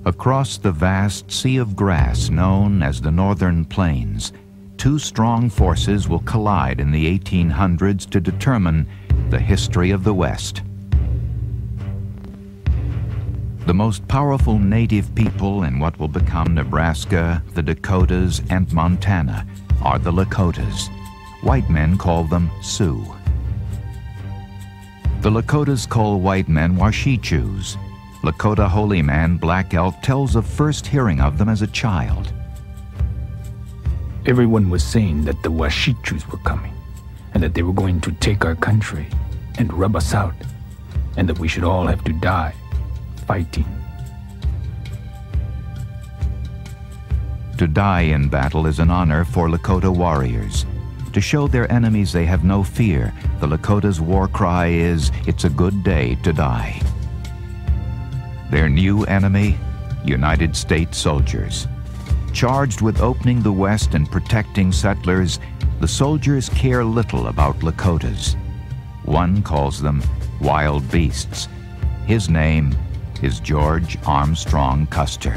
Across the vast sea of grass known as the Northern Plains, two strong forces will collide in the 1800s to determine the history of the West. The most powerful native people in what will become Nebraska, the Dakotas, and Montana are the Lakotas. White men call them Sioux. The Lakotas call white men Washichus. Lakota holy man Black Elk tells of first hearing of them as a child. Everyone was saying that the Washichus were coming, and that they were going to take our country and rub us out, and that we should all have to die fighting. To die in battle is an honor for Lakota warriors. To show their enemies they have no fear, the Lakotas' war cry is, "It's a good day to die." Their new enemy, United States soldiers. Charged with opening the West and protecting settlers, the soldiers care little about Lakotas. One calls them wild beasts. His name is George Armstrong Custer.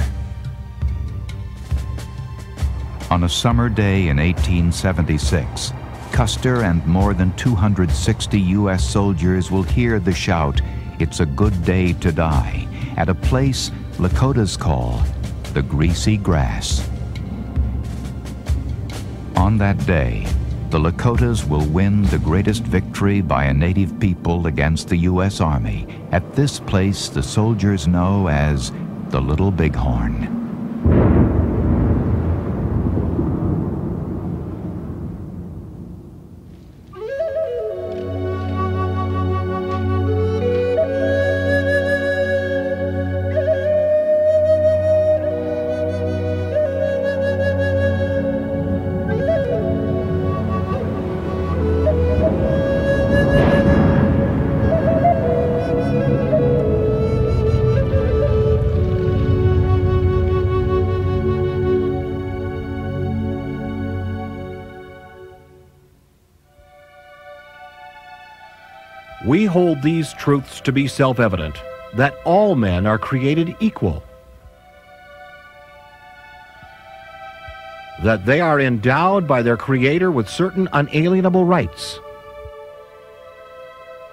On a summer day in 1876, Custer and more than 260 U.S. soldiers will hear the shout, "It's a good day to die," at a place Lakotas call the Greasy Grass. On that day, the Lakotas will win the greatest victory by a native people against the U.S. Army at this place the soldiers know as the Little Bighorn. We hold these truths to be self-evident, that all men are created equal, that they are endowed by their Creator with certain unalienable rights,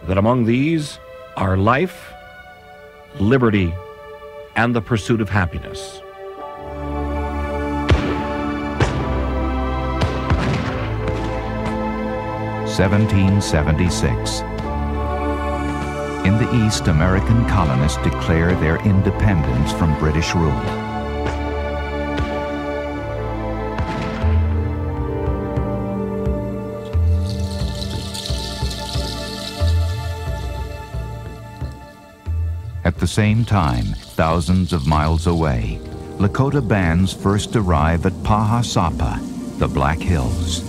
that among these are life, liberty, and the pursuit of happiness. (1776). In the East, American colonists declare their independence from British rule. At the same time, thousands of miles away, Lakota bands first arrive at Pahasapa, the Black Hills.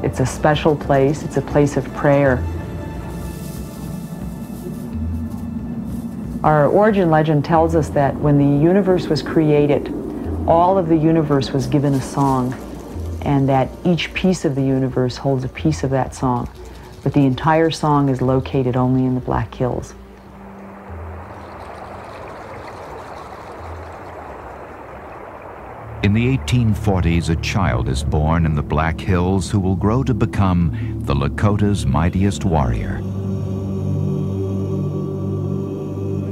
It's a special place. It's a place of prayer. Our origin legend tells us that when the universe was created, all of the universe was given a song, and that each piece of the universe holds a piece of that song. But the entire song is located only in the Black Hills. In the 1840s, a child is born in the Black Hills who will grow to become the Lakota's mightiest warrior.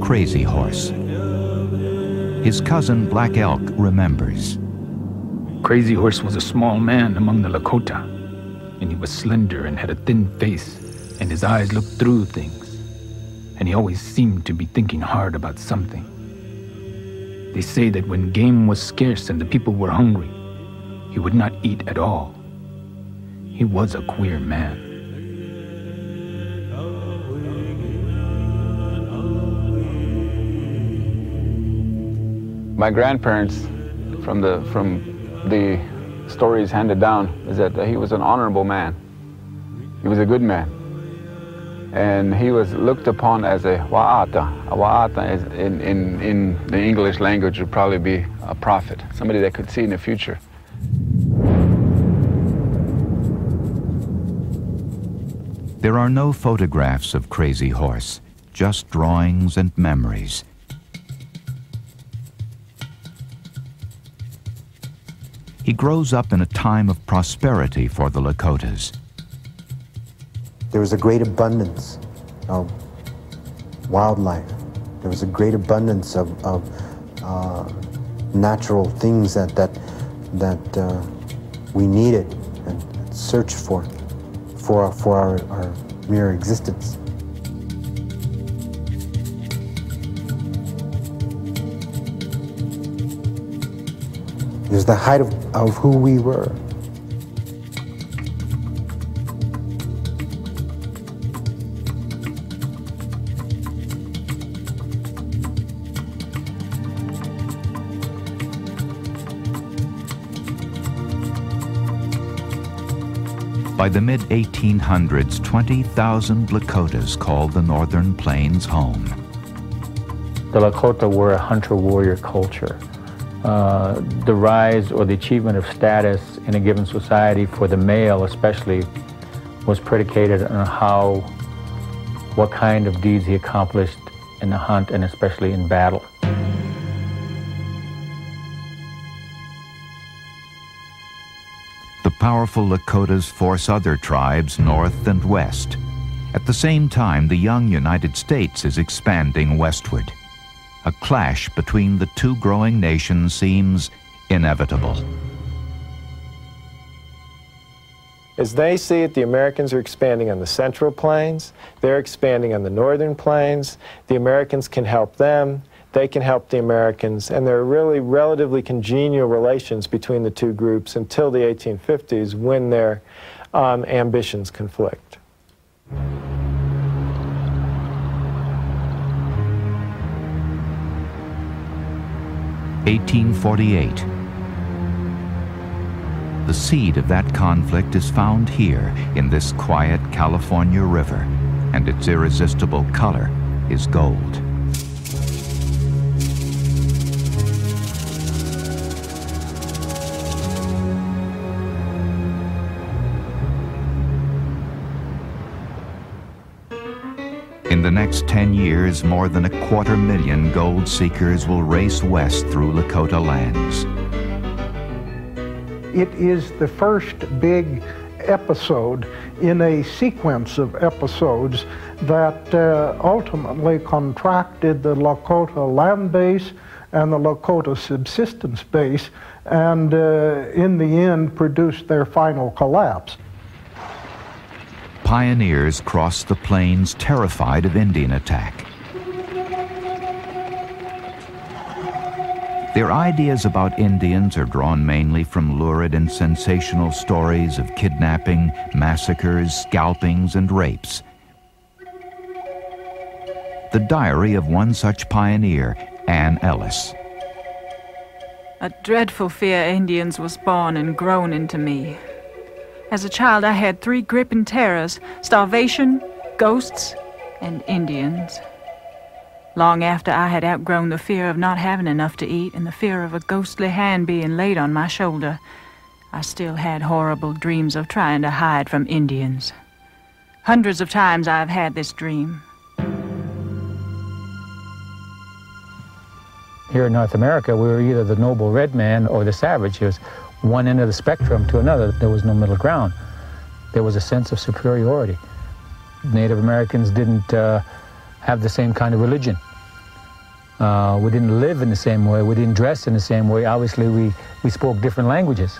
Crazy Horse. His cousin Black Elk remembers. Crazy Horse was a small man among the Lakota, and he was slender and had a thin face, and his eyes looked through things, and he always seemed to be thinking hard about something. They say that when game was scarce and the people were hungry, he would not eat at all. He was a queer man. My grandparents, from the stories handed down, is that he was an honorable man. He was a good man. And he was looked upon as a wa'ata. A wa'ata is in the English language would probably be a prophet, somebody that could see in the future. There are no photographs of Crazy Horse, just drawings and memories. He grows up in a time of prosperity for the Lakotas. There was a great abundance of wildlife. There was a great abundance of natural things that we needed and searched for our mere existence. It was the height of who we were. By the mid-1800s, 20,000 Lakotas called the Northern Plains home. The Lakota were a hunter-warrior culture. The rise or the achievement of status in a given society for the male especially was predicated on what kind of deeds he accomplished in the hunt and especially in battle. The powerful Lakotas force other tribes north and west. At the same time, the young United States is expanding westward. A clash between the two growing nations seems inevitable. As they see it, the Americans are expanding on the Central Plains, they're expanding on the Northern Plains. The Americans can help them, they can help the Americans, and there are really relatively congenial relations between the two groups until the 1850s when their ambitions conflict. 1848. The seed of that conflict is found here in this quiet California river, and its irresistible color is gold. In the next 10 years, more than 250,000 gold seekers will race west through Lakota lands. It is the first big episode in a sequence of episodes that ultimately contracted the Lakota land base and the Lakota subsistence base, and in the end produced their final collapse. Pioneers crossed the plains terrified of Indian attack. Their ideas about Indians are drawn mainly from lurid and sensational stories of kidnapping, massacres, scalpings, and rapes. The diary of one such pioneer, Ann Ellis. A dreadful fear of Indians was born and grown into me. As a child, I had 3 gripping terrors: starvation, ghosts, and Indians. Long after I had outgrown the fear of not having enough to eat and the fear of a ghostly hand being laid on my shoulder, I still had horrible dreams of trying to hide from Indians. Hundreds of times I've had this dream. Here in North America, we were either the noble red man or the savage. It was one end of the spectrum to another. There was no middle ground. There was a sense of superiority. Native Americans didn't have the same kind of religion. We didn't live in the same way. We didn't dress in the same way. Obviously, we spoke different languages.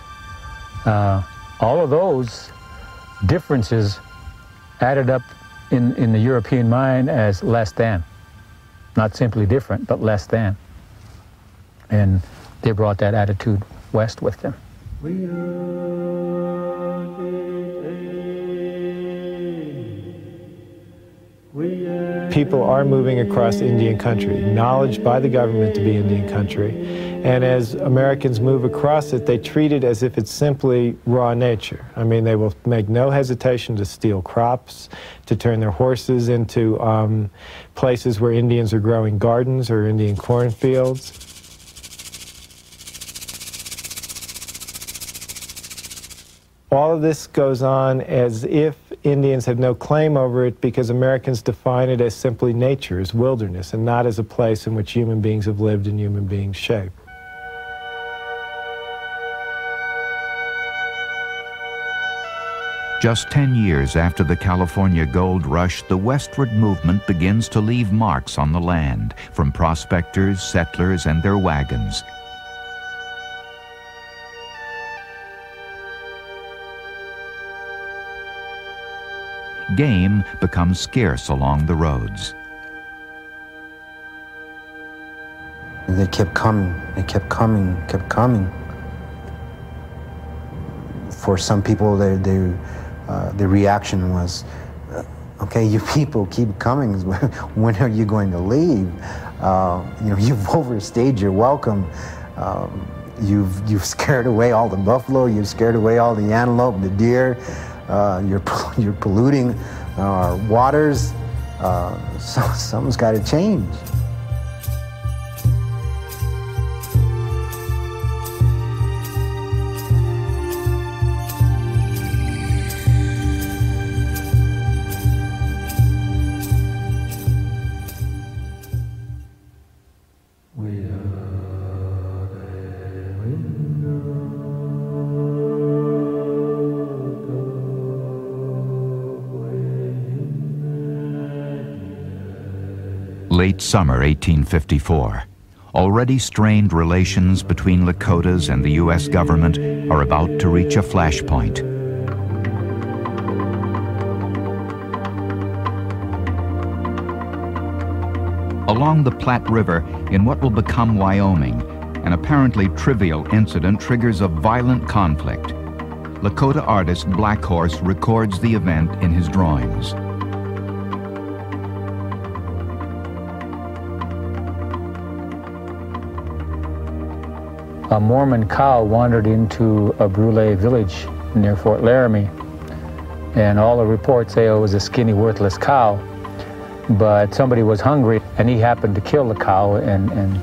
All of those differences added up in the European mind as less than. Not simply different, but less than. And they brought that attitude west with them. People are moving across Indian country, acknowledged by the government to be Indian country. And as Americans move across it, they treat it as if it's simply raw nature. I mean, they will make no hesitation to steal crops, to turn their horses into places where Indians are growing gardens or Indian cornfields. All of this goes on as if Indians have no claim over it because Americans define it as simply nature, as wilderness, and not as a place in which human beings have lived and human beings shape. Just 10 years after the California gold rush, the westward movement begins to leave marks on the land, from prospectors, settlers, and their wagons. Game becomes scarce along the roads. They kept coming, they kept coming, kept coming. For some people, the reaction was, okay, you people keep coming, when are you going to leave? You know, you've overstayed your welcome. You've scared away all the buffalo, you've scared away all the antelope, the deer. You're polluting our waters. So something's got to change. Late summer 1854. Already strained relations between Lakotas and the U.S. government are about to reach a flashpoint. Along the Platte River, in what will become Wyoming, an apparently trivial incident triggers a violent conflict. Lakota artist Black Horse records the event in his drawings. A Mormon cow wandered into a Brule village near Fort Laramie, and all the reports say it was a skinny, worthless cow, but somebody was hungry, and he happened to kill the cow and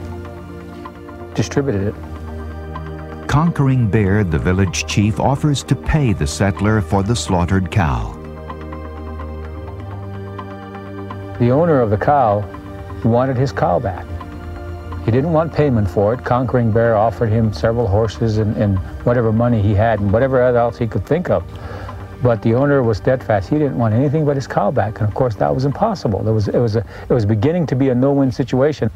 distributed it. Conquering Bear, the village chief, offers to pay the settler for the slaughtered cow. The owner of the cow wanted his cow back. He didn't want payment for it. Conquering Bear offered him several horses and whatever money he had and whatever else he could think of. But the owner was steadfast. He didn't want anything but his cow back, and of course that was impossible. It was beginning to be a no-win situation.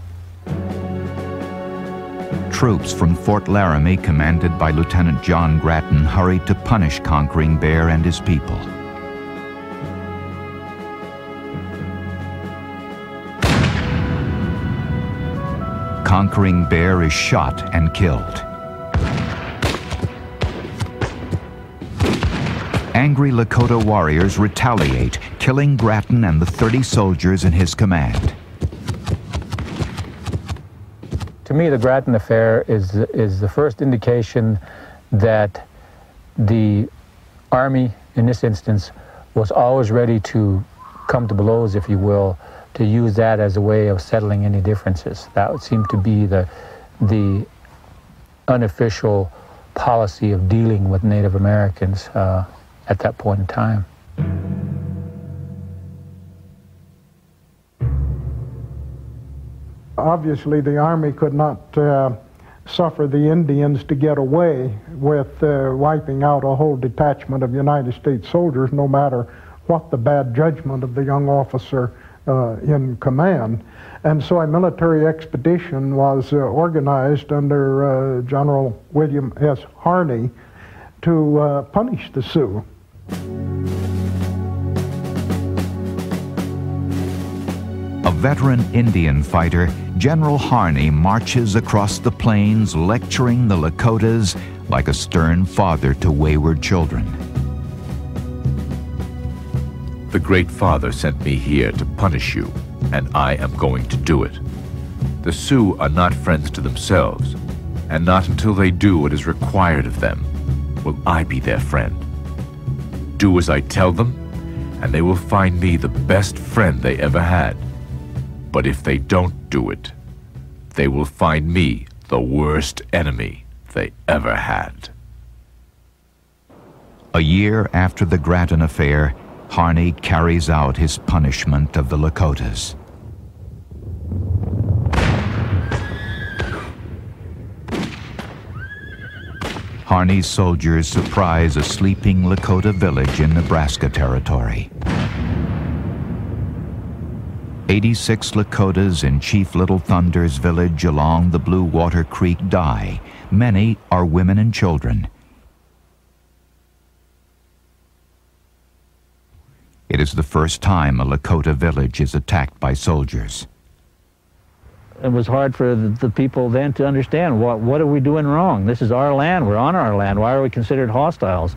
Troops from Fort Laramie, commanded by Lieutenant John Grattan, hurried to punish Conquering Bear and his people. Conquering Bear is shot and killed. Angry Lakota warriors retaliate, killing Grattan and the 30 soldiers in his command. To me, the Grattan affair is the first indication that the Army, in this instance, was always ready to come to blows, if you will, to use that as a way of settling any differences. That would seem to be the unofficial policy of dealing with Native Americans at that point in time. Obviously, the Army could not suffer the Indians to get away with wiping out a whole detachment of United States soldiers, no matter what the bad judgment of the young officer in command. And so a military expedition was organized under General William S. Harney to punish the Sioux. A veteran Indian fighter, General Harney marches across the plains lecturing the Lakotas like a stern father to wayward children. The Great Father sent me here to punish you, and I am going to do it. The Sioux are not friends to themselves, and not until they do what is required of them will I be their friend. Do as I tell them, and they will find me the best friend they ever had. But if they don't do it, they will find me the worst enemy they ever had. A year after the Grattan affair, Harney carries out his punishment of the Lakotas. Harney's soldiers surprise a sleeping Lakota village in Nebraska Territory. 86 Lakotas in Chief Little Thunder's village along the Blue Water Creek die. Many are women and children. It is the first time a Lakota village is attacked by soldiers. It was hard for the people then to understand, what are we doing wrong? This is our land, we're on our land, why are we considered hostiles?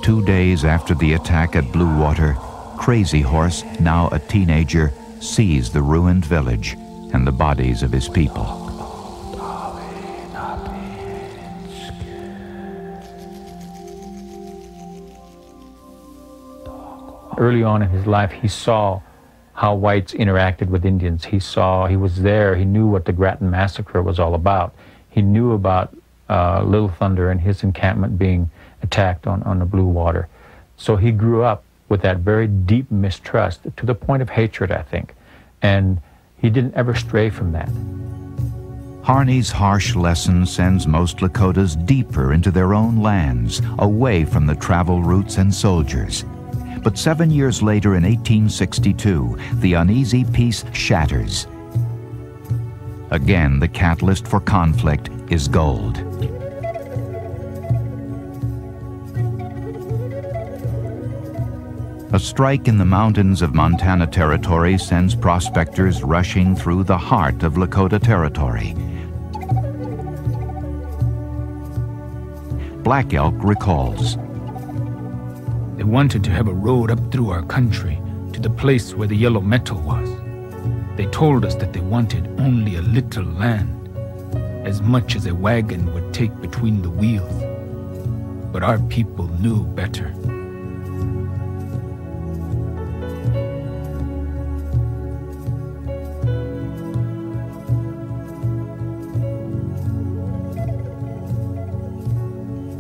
Two days after the attack at Blue Water, Crazy Horse, now a teenager, sees the ruined village and the bodies of his people. Early on in his life, he saw how whites interacted with Indians. He was there, he knew what the Grattan Massacre was all about. He knew about Little Thunder and his encampment being attacked on the Blue Water. So he grew up with that very deep mistrust, to the point of hatred, I think. And he didn't ever stray from that. Harney's harsh lesson sends most Lakotas deeper into their own lands, away from the travel routes and soldiers. But 7 years later, in 1862, the uneasy peace shatters. Again, the catalyst for conflict is gold. A strike in the mountains of Montana Territory sends prospectors rushing through the heart of Lakota Territory. Black Elk recalls. They wanted to have a road up through our country to the place where the yellow metal was. They told us that they wanted only a little land, as much as a wagon would take between the wheels. But our people knew better.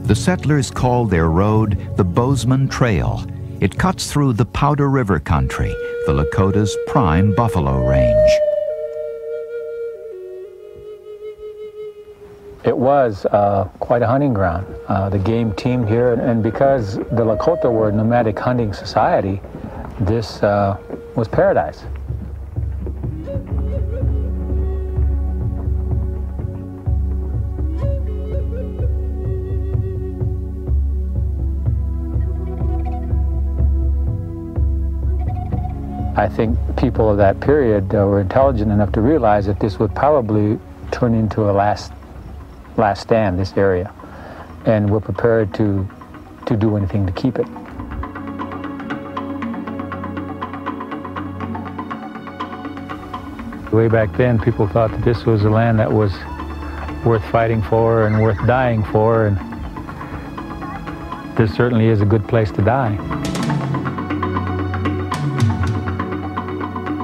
The settlers called their road the Bozeman Trail. It cuts through the Powder River country, the Lakotas' prime buffalo range. It was quite a hunting ground. The game teamed here, and because the Lakota were a nomadic hunting society, this was paradise. I think people of that period were intelligent enough to realize that this would probably turn into a last stand, this area, and were prepared to do anything to keep it. Way back then, people thought that this was a land that was worth fighting for and worth dying for, and this certainly is a good place to die.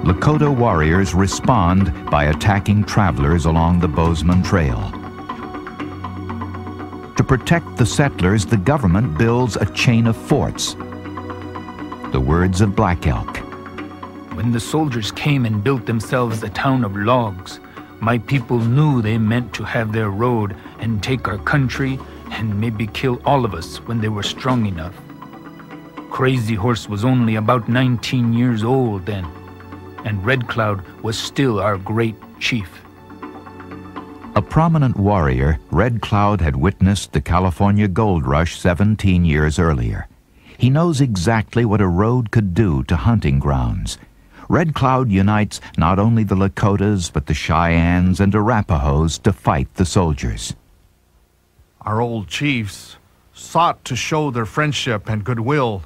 Lakota warriors respond by attacking travelers along the Bozeman Trail. To protect the settlers, the government builds a chain of forts. The words of Black Elk. When the soldiers came and built themselves a town of logs, my people knew they meant to have their road and take our country and maybe kill all of us when they were strong enough. Crazy Horse was only about 19 years old then, and Red Cloud was still our great chief. A prominent warrior, Red Cloud had witnessed the California gold rush 17 years earlier. He knows exactly what a road could do to hunting grounds. Red Cloud unites not only the Lakotas, but the Cheyennes and Arapahoes to fight the soldiers. Our old chiefs sought to show their friendship and goodwill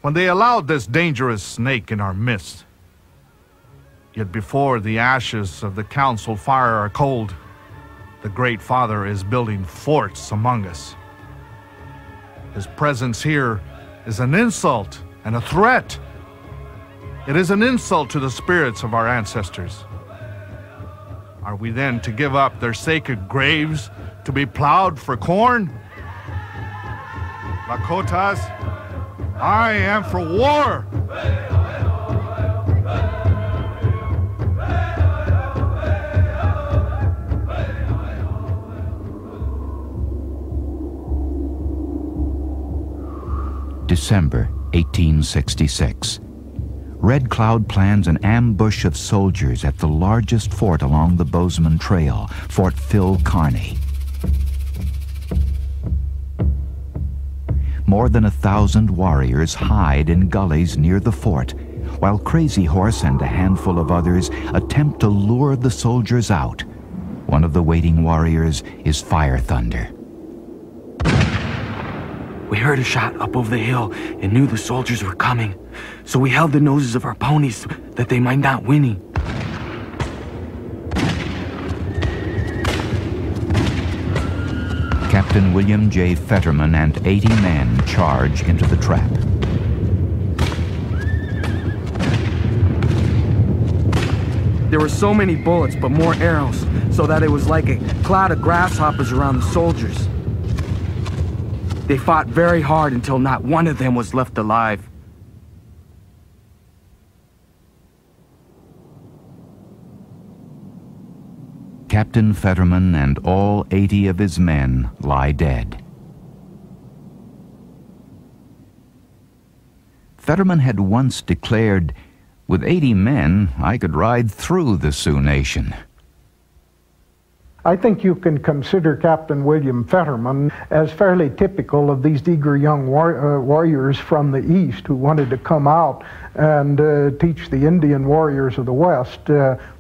when they allowed this dangerous snake in our midst. Yet before the ashes of the council fire are cold, the Great Father is building forts among us. His presence here is an insult and a threat. It is an insult to the spirits of our ancestors. Are we then to give up their sacred graves to be plowed for corn? Lakotas, I am for war! December 1866. Red Cloud plans an ambush of soldiers at the largest fort along the Bozeman Trail, Fort Phil Kearny. More than 1,000 warriors hide in gullies near the fort, while Crazy Horse and a handful of others attempt to lure the soldiers out. One of the waiting warriors is Fire Thunder. We heard a shot up over the hill and knew the soldiers were coming, so we held the noses of our ponies that they might not whinny. Captain William J. Fetterman and 80 men charge into the trap. There were so many bullets, but more arrows, so that it was like a cloud of grasshoppers around the soldiers. They fought very hard until not one of them was left alive. Captain Fetterman and all 80 of his men lie dead. Fetterman had once declared, "With 80 men, I could ride through the Sioux Nation." I think you can consider Captain William Fetterman as fairly typical of these eager young warriors from the East who wanted to come out and teach the Indian warriors of the West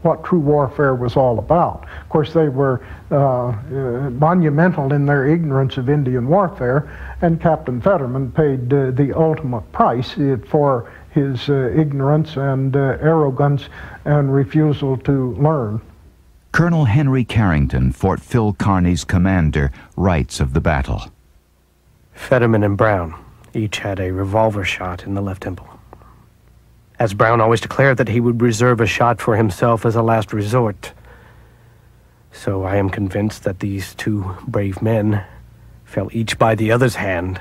what true warfare was all about. Of course, they were monumental in their ignorance of Indian warfare, and Captain Fetterman paid the ultimate price for his ignorance and arrogance and refusal to learn. Colonel Henry Carrington, Fort Phil Kearny's commander, writes of the battle. Fetterman and Brown each had a revolver shot in the left temple. As Brown always declared that he would reserve a shot for himself as a last resort. So I am convinced that these two brave men fell each by the other's hand,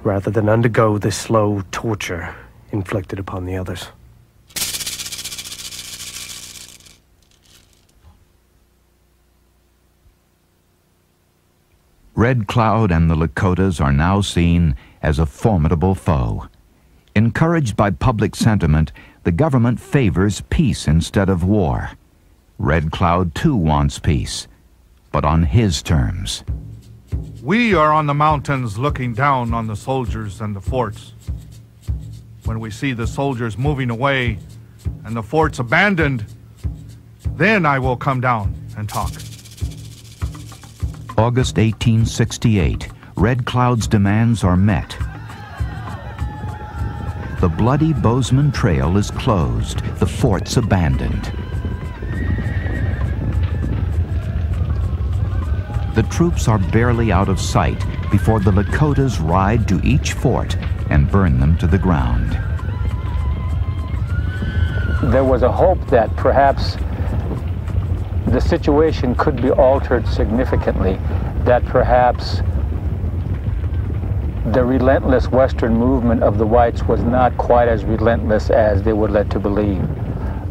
rather than undergo the slow torture inflicted upon the others. Red Cloud and the Lakotas are now seen as a formidable foe. Encouraged by public sentiment, the government favors peace instead of war. Red Cloud too wants peace, but on his terms. We are on the mountains looking down on the soldiers and the forts. When we see the soldiers moving away and the forts abandoned, then I will come down and talk. August 1868, Red Cloud's demands are met. The bloody Bozeman Trail is closed, the forts abandoned. The troops are barely out of sight before the Lakotas ride to each fort and burn them to the ground. There was a hope that perhaps the situation could be altered significantly, that perhaps the relentless Western movement of the whites was not quite as relentless as they were led to believe.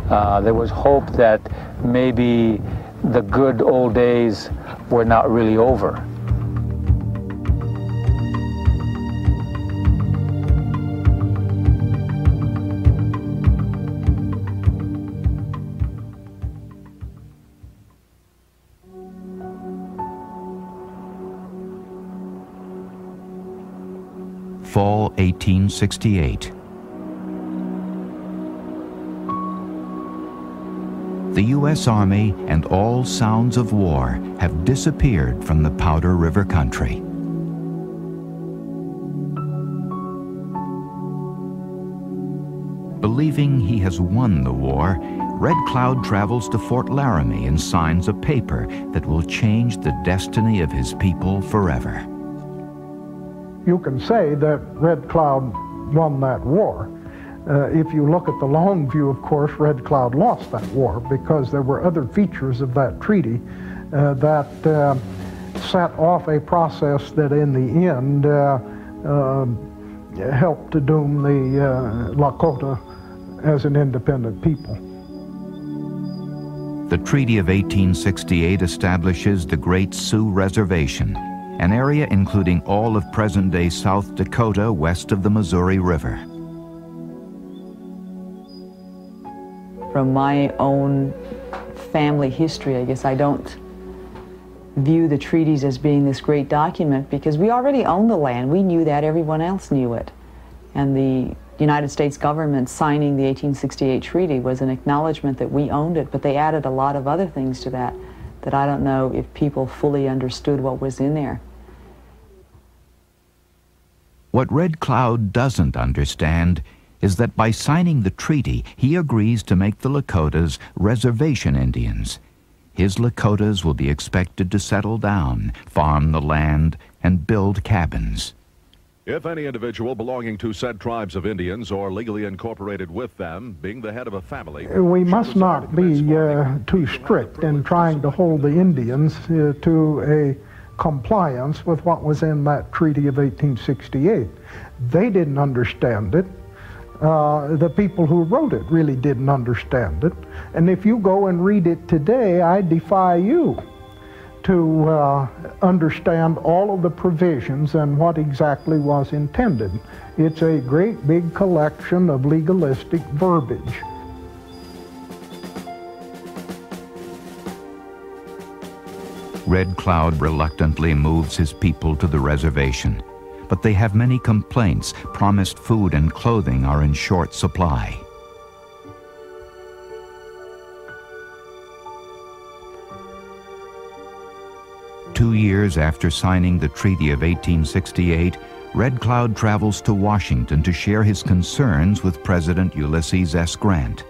There was hope that maybe the good old days were not really over. Fall 1868. The U.S. Army and all sounds of war have disappeared from the Powder River country. Believing he has won the war, Red Cloud travels to Fort Laramie and signs a paper that will change the destiny of his people forever. You can say that Red Cloud won that war, If you look at the long view, of course, Red Cloud lost that war because there were other features of that treaty that set off a process that in the end helped to doom the Lakota as an independent people. The Treaty of 1868 establishes the Great Sioux Reservation, an area including all of present-day South Dakota west of the Missouri River. From my own family history, I guess I don't view the treaties as being this great document because we already owned the land. We knew that, everyone else knew it. And the United States government signing the 1868 treaty was an acknowledgement that we owned it, but they added a lot of other things to that that I don't know if people fully understood what was in there. What Red Cloud doesn't understand is that by signing the treaty, he agrees to make the Lakotas reservation Indians. His Lakotas will be expected to settle down, farm the land, and build cabins. If any individual belonging to said tribes of Indians or legally incorporated with them, being the head of a family... We must not be too strict in trying to hold the Indians to a compliance with what was in that Treaty of 1868. They didn't understand it. The people who wrote it really didn't understand it. And if you go and read it today, I defy you to understand all of the provisions and what exactly was intended. It's a great big collection of legalistic verbiage. Red Cloud reluctantly moves his people to the reservation, but they have many complaints. Promised food and clothing are in short supply. Two years after signing the Treaty of 1868, Red Cloud travels to Washington to share his concerns with President Ulysses S. Grant.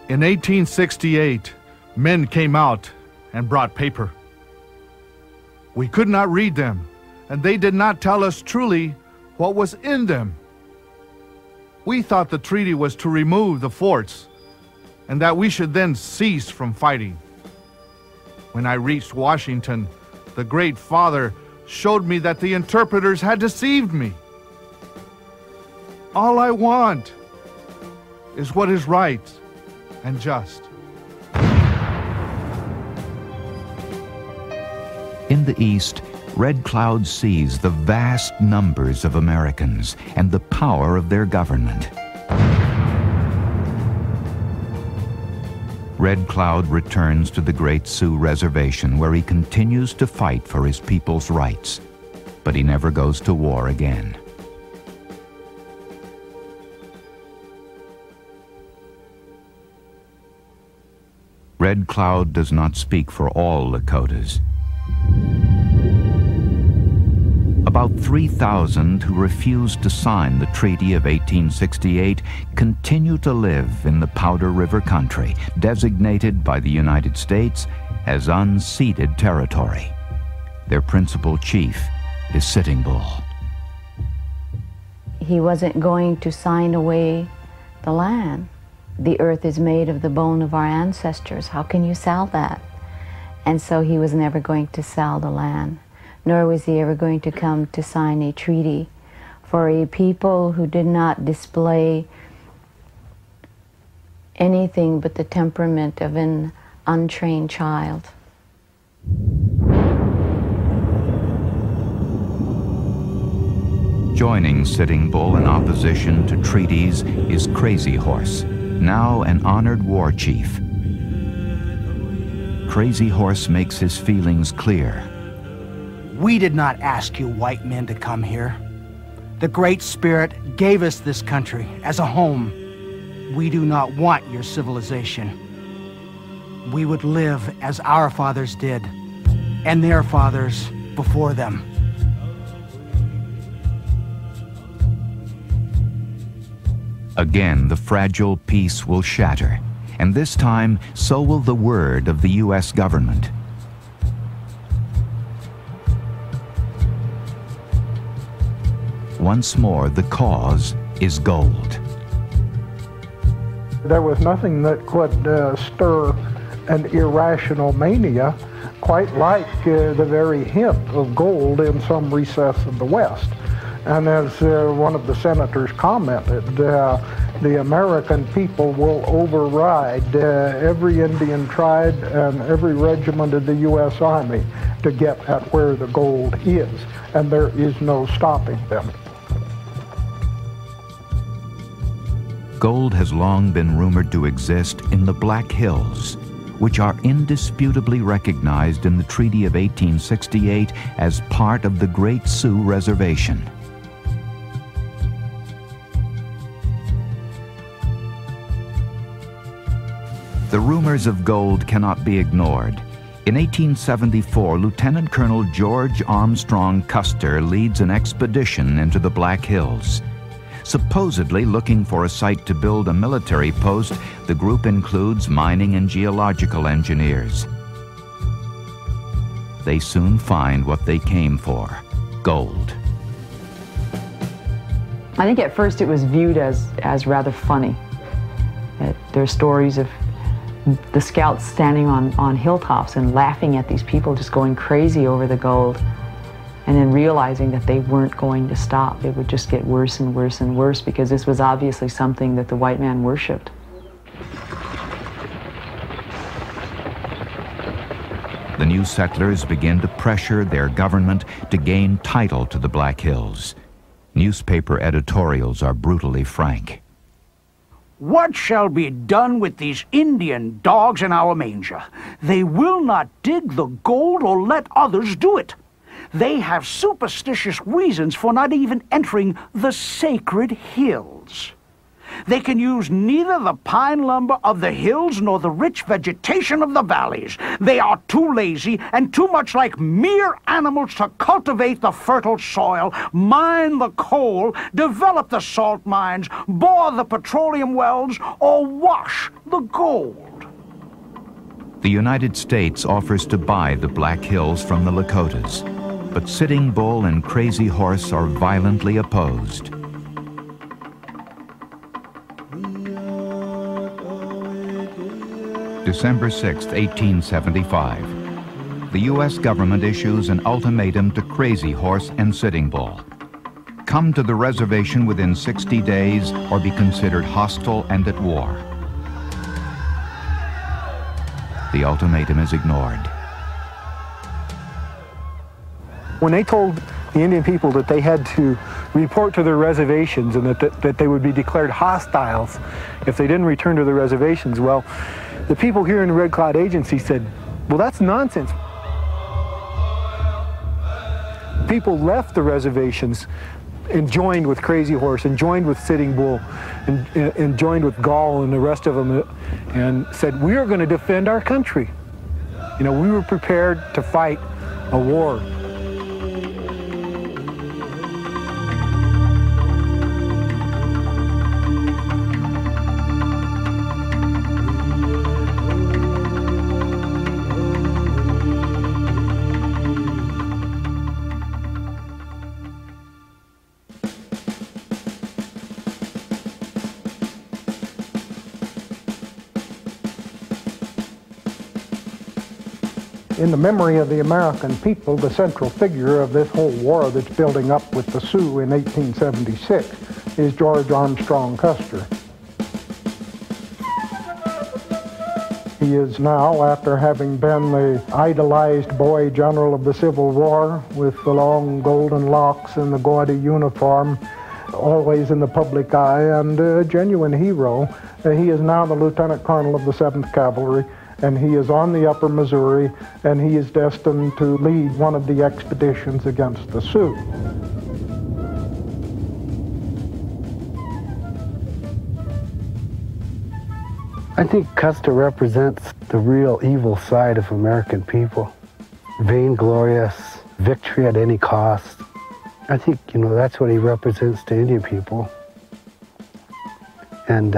In 1868, men came out and brought paper. We could not read them, and they did not tell us truly what was in them. We thought the treaty was to remove the forts, and that we should then cease from fighting. When I reached Washington, the Great Father showed me that the interpreters had deceived me. All I want is what is right and just. In the East, Red Cloud sees the vast numbers of Americans and the power of their government. Red Cloud returns to the Great Sioux Reservation, where he continues to fight for his people's rights, but he never goes to war again. Red Cloud does not speak for all Lakotas. About 3,000 who refused to sign the Treaty of 1868 continue to live in the Powder River country, designated by the United States as unceded territory. Their principal chief is Sitting Bull. He wasn't going to sign away the land. The earth is made of the bone of our ancestors. How can you sell that? And so he was never going to sell the land, nor was he ever going to come to sign a treaty for a people who did not display anything but the temperament of an untrained child. Joining Sitting Bull in opposition to treaties is Crazy Horse, now an honored war chief. Crazy Horse makes his feelings clear. We did not ask you white men to come here. The Great Spirit gave us this country as a home. We do not want your civilization. We would live as our fathers did, and their fathers before them. Again, the fragile peace will shatter, and this time, so will the word of the U.S. government. Once more, the cause is gold. There was nothing that could stir an irrational mania quite like the very hint of gold in some recess of the West. And as one of the senators commented, the American people will override every Indian tribe and every regiment of the U.S. Army to get at where the gold is, and there is no stopping them. Gold has long been rumored to exist in the Black Hills, which are indisputably recognized in the Treaty of 1868 as part of the Great Sioux Reservation. The rumors of gold cannot be ignored. In 1874, Lieutenant Colonel George Armstrong Custer leads an expedition into the Black Hills. Supposedly looking for a site to build a military post, the group includes mining and geological engineers. They soon find what they came for: gold. I think at first it was viewed as rather funny. There are stories of the scouts standing on hilltops and laughing at these people just going crazy over the gold, and then realizing that they weren't going to stop. It would just get worse and worse and worse, because this was obviously something that the white man worshipped. The new settlers begin to pressure their government to gain title to the Black Hills. Newspaper editorials are brutally frank. What shall be done with these Indian dogs in our manger? They will not dig the gold or let others do it. They have superstitious reasons for not even entering the sacred hills. They can use neither the pine lumber of the hills nor the rich vegetation of the valleys. They are too lazy and too much like mere animals to cultivate the fertile soil, mine the coal, develop the salt mines, bore the petroleum wells, or wash the gold. The United States offers to buy the Black Hills from the Lakotas, but Sitting Bull and Crazy Horse are violently opposed. December 6, 1875. The U.S. government issues an ultimatum to Crazy Horse and Sitting Bull. Come to the reservation within 60 days or be considered hostile and at war. The ultimatum is ignored. When they told the Indian people that they had to report to their reservations and that they would be declared hostiles if they didn't return to their reservations, well, the people here in the Red Cloud Agency said, well, that's nonsense. People left the reservations and joined with Crazy Horse and joined with Sitting Bull and joined with Gall and the rest of them and said, we are going to defend our country. You know, we were prepared to fight a war. In the memory of the American people, the central figure of this whole war that's building up with the Sioux in 1876 is George Armstrong Custer. He is now, after having been the idolized boy general of the Civil War with the long golden locks and the gaudy uniform, always in the public eye and a genuine hero, he is now the lieutenant colonel of the 7th Cavalry, and he is on the upper Missouri, and he is destined to lead one of the expeditions against the Sioux. I think Custer represents the real evil side of American people. Vainglorious, victory at any cost. I think, you know, that's what he represents to Indian people. And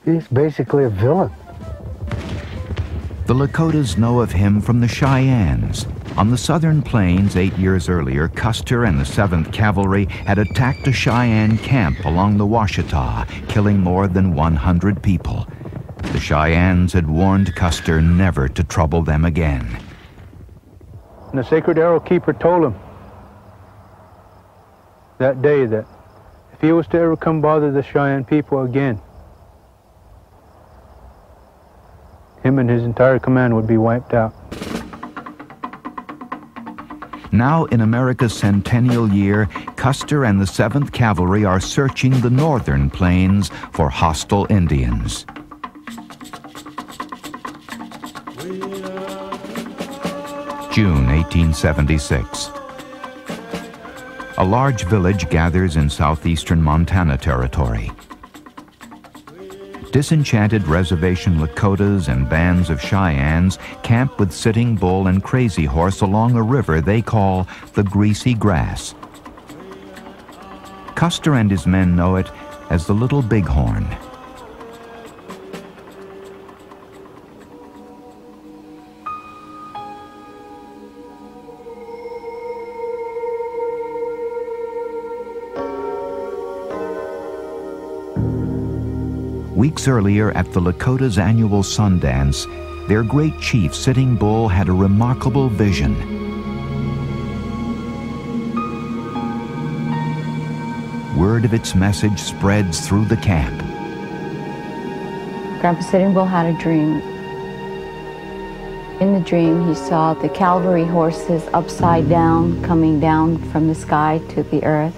he's basically a villain. The Lakotas know of him from the Cheyennes, On the southern plains 8 years earlier, Custer and the 7th Cavalry had attacked a Cheyenne camp along the Washita, killing more than 100 people. The Cheyennes had warned Custer never to trouble them again. And the Sacred Arrow Keeper told him that day that if he was to ever come bother the Cheyenne people again, him and his entire command would be wiped out. Now, in America's centennial year, Custer and the 7th Cavalry are searching the northern plains for hostile Indians. June 1876. A large village gathers in southeastern Montana Territory. Disenchanted reservation Lakotas and bands of Cheyennes camp with Sitting Bull and Crazy Horse along a river they call the Greasy Grass. Custer and his men know it as the Little Bighorn. Weeks earlier, at the Lakotas' annual Sundance, their great chief, Sitting Bull, had a remarkable vision. Word of its message spreads through the camp. Grandpa Sitting Bull had a dream. In the dream, he saw the cavalry horses upside down, coming down from the sky to the earth.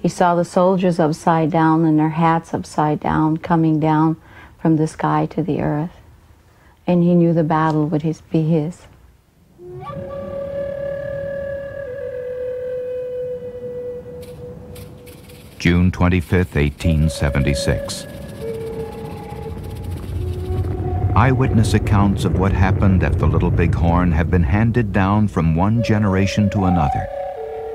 He saw the soldiers upside down and their hats upside down, coming down from the sky to the earth. And he knew the battle would be his. June 25th, 1876. Eyewitness accounts of what happened at the Little Bighorn have been handed down from one generation to another.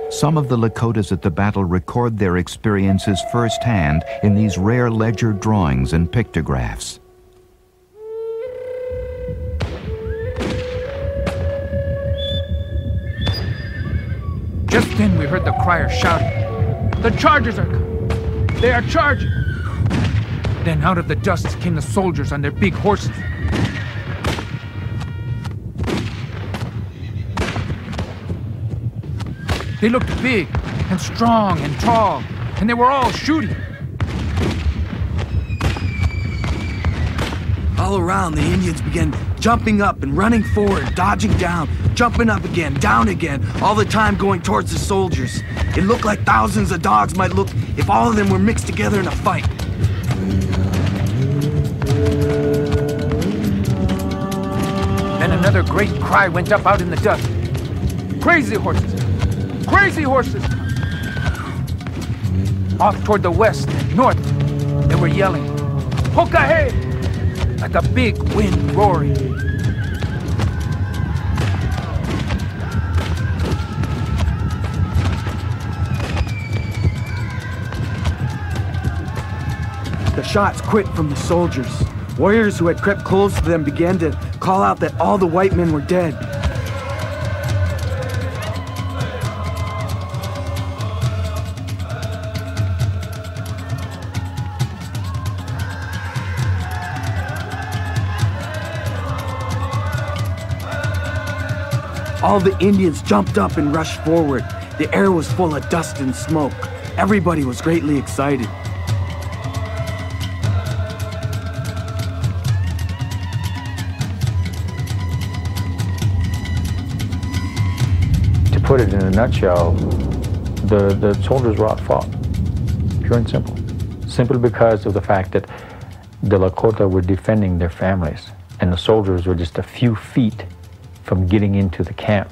Some of the Lakotas at the battle record their experiences firsthand in these rare ledger drawings and pictographs. Just then we heard the criers shouting, "The chargers are coming! They are charging!" Then out of the dust came the soldiers on their big horses. They looked big and strong and tall, and they were all shooting. All around, the Indians began jumping up and running forward, dodging down, jumping up again, down again, all the time going towards the soldiers. It looked like thousands of dogs might look if all of them were mixed together in a fight. Then another great cry went up out in the dust. "Crazy horses! Crazy horses!" Off toward the west and north, they were yelling, "Hoka-hey!" like a big wind roaring. The shots quit from the soldiers. Warriors who had crept close to them began to call out that all the white men were dead. All the Indians jumped up and rushed forward. The air was full of dust and smoke. Everybody was greatly excited. To put it in a nutshell, the soldiers were outfought, pure and simple. Simply because of the fact that the Lakota were defending their families, and the soldiers were just a few feet from getting into the camp.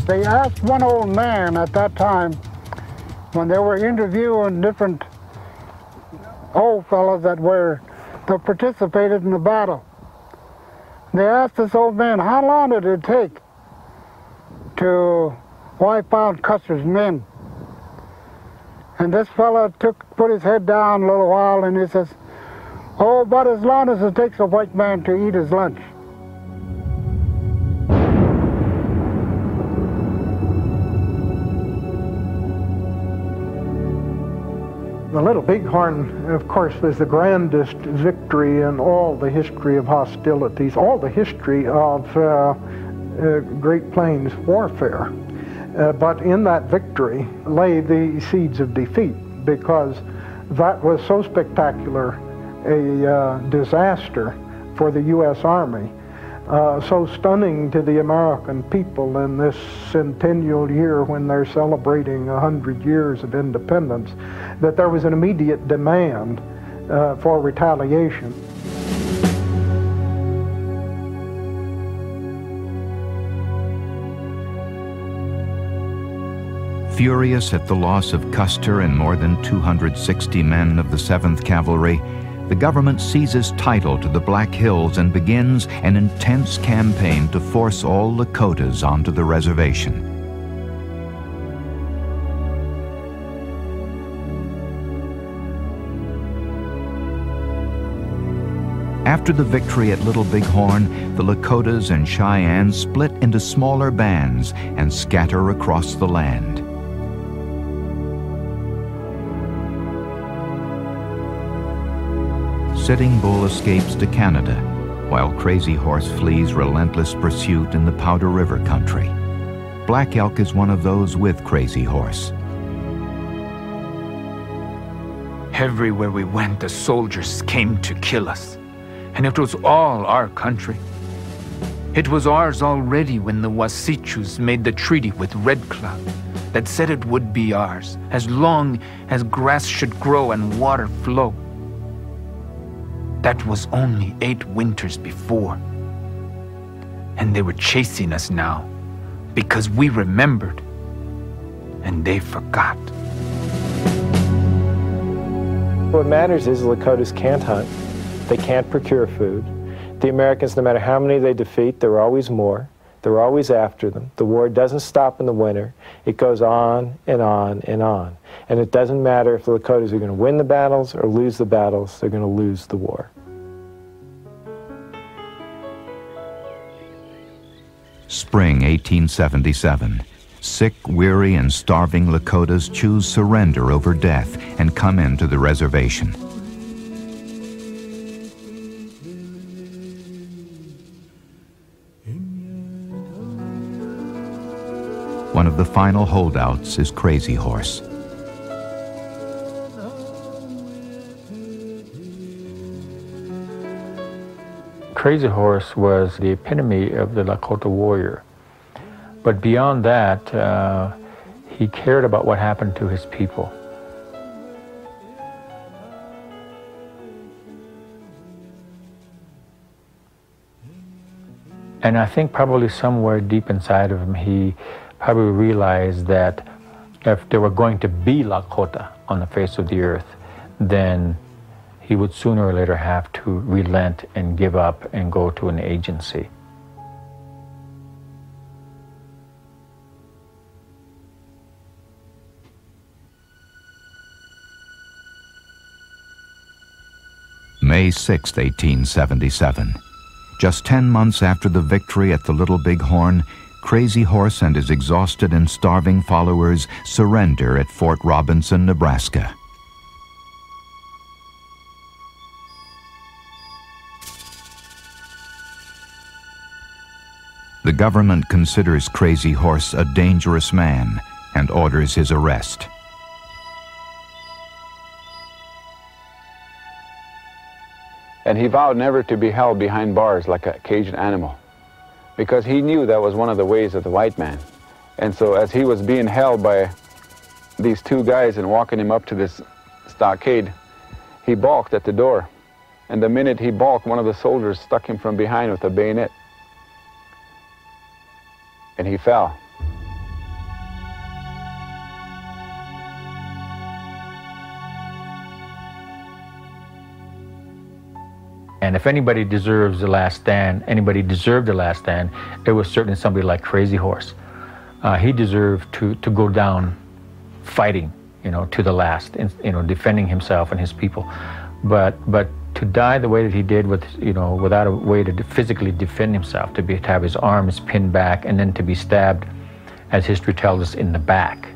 They asked one old man at that time, when they were interviewing different old fellows that participated in the battle, they asked this old man, how long did it take to wipe out Custer's men? And this fellow put his head down a little while and he says, Oh, about as long as it takes a white man to eat his lunch. The Little Bighorn, of course, was the grandest victory in all the history of hostilities, all the history of Great Plains warfare. But in that victory lay the seeds of defeat, because that was so spectacular a disaster for the U.S. Army, so stunning to the American people in this centennial year when they're celebrating 100 years of independence, that there was an immediate demand for retaliation. Furious at the loss of Custer and more than 260 men of the 7th Cavalry, the government seizes title to the Black Hills and begins an intense campaign to force all Lakotas onto the reservation. After the victory at Little Bighorn, the Lakotas and Cheyennes split into smaller bands and scatter across the land. Sitting Bull escapes to Canada, while Crazy Horse flees relentless pursuit in the Powder River country. Black Elk is one of those with Crazy Horse. Everywhere we went, the soldiers came to kill us. And it was all our country. It was ours already when the Wasichus made the treaty with Red Cloud that said it would be ours as long as grass should grow and water flow. That was only 8 winters before. And they were chasing us now because we remembered and they forgot. What matters is the Lakotas can't hunt. They can't procure food. The Americans, no matter how many they defeat, there are always more. They're always after them. The war doesn't stop in the winter. It goes on and on and on. And it doesn't matter if the Lakotas are going to win the battles or lose the battles, they're going to lose the war. Spring 1877. Sick, weary, and starving Lakotas choose surrender over death and come into the reservation. One of the final holdouts is Crazy Horse. Crazy Horse was the epitome of the Lakota warrior. But beyond that, he cared about what happened to his people. And I think probably somewhere deep inside of him, he probably realized that if there were going to be Lakota on the face of the earth, then he would sooner or later have to relent and give up and go to an agency. May 6, 1877. Just 10 months after the victory at the Little Bighorn, Crazy Horse and his exhausted and starving followers surrender at Fort Robinson, Nebraska. The government considers Crazy Horse a dangerous man and orders his arrest. And he vowed never to be held behind bars like a caged animal, because he knew that was one of the ways of the white man. And so as he was being held by these 2 guys and walking him up to this stockade, he balked at the door. And the minute he balked, one of the soldiers stuck him from behind with a bayonet. And he fell. And if anybody deserves the last stand, anybody deserved the last stand, it was certainly somebody like Crazy Horse. He deserved to go down fighting, to the last, defending himself and his people. But to die the way that he did, with, you know, without a way to physically defend himself, to have his arms pinned back and then to be stabbed, as history tells us, in the back,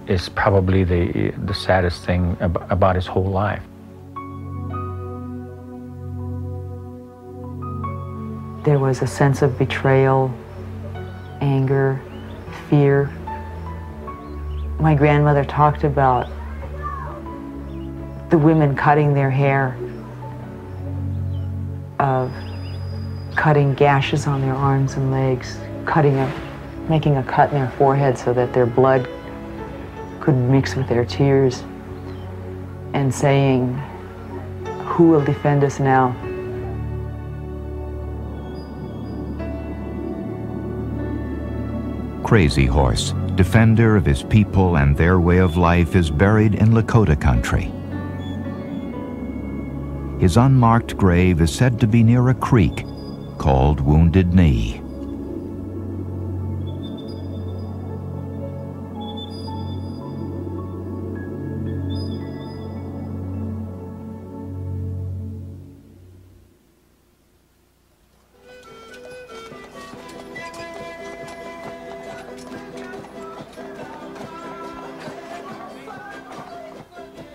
is probably the saddest thing about his whole life. There was a sense of betrayal, anger, fear. My grandmother talked about the women cutting their hair, of cutting gashes on their arms and legs, making a cut in their forehead so that their blood could mix with their tears, and saying, "Who will defend us now?" Crazy Horse, defender of his people and their way of life, is buried in Lakota country. His unmarked grave is said to be near a creek called Wounded Knee.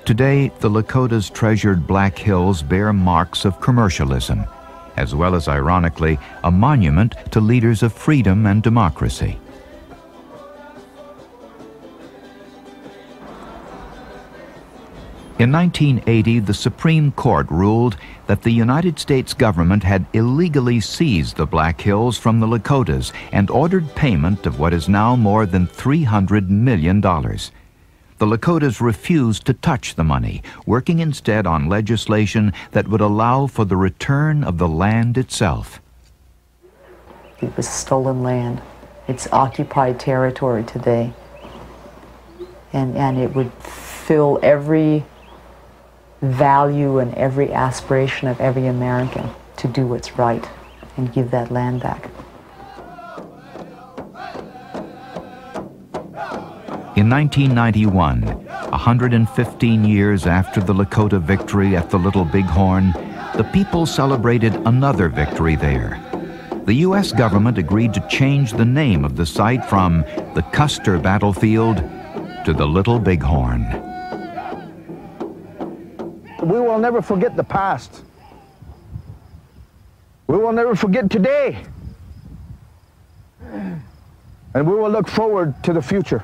Today, the Lakota's treasured Black Hills bear marks of commercialism, as well as, ironically, a monument to leaders of freedom and democracy. In 1980, the Supreme Court ruled that the United States government had illegally seized the Black Hills from the Lakotas and ordered payment of what is now more than $300 million. The Lakotas refused to touch the money, working instead on legislation that would allow for the return of the land itself. It was stolen land. It's occupied territory today. And it would fill every value and every aspiration of every American to do what's right and give that land back. In 1991, 115 years after the Lakota victory at the Little Bighorn, the people celebrated another victory there. The U.S. government agreed to change the name of the site from the Custer Battlefield to the Little Bighorn. We will never forget the past. We will never forget today. And we will look forward to the future.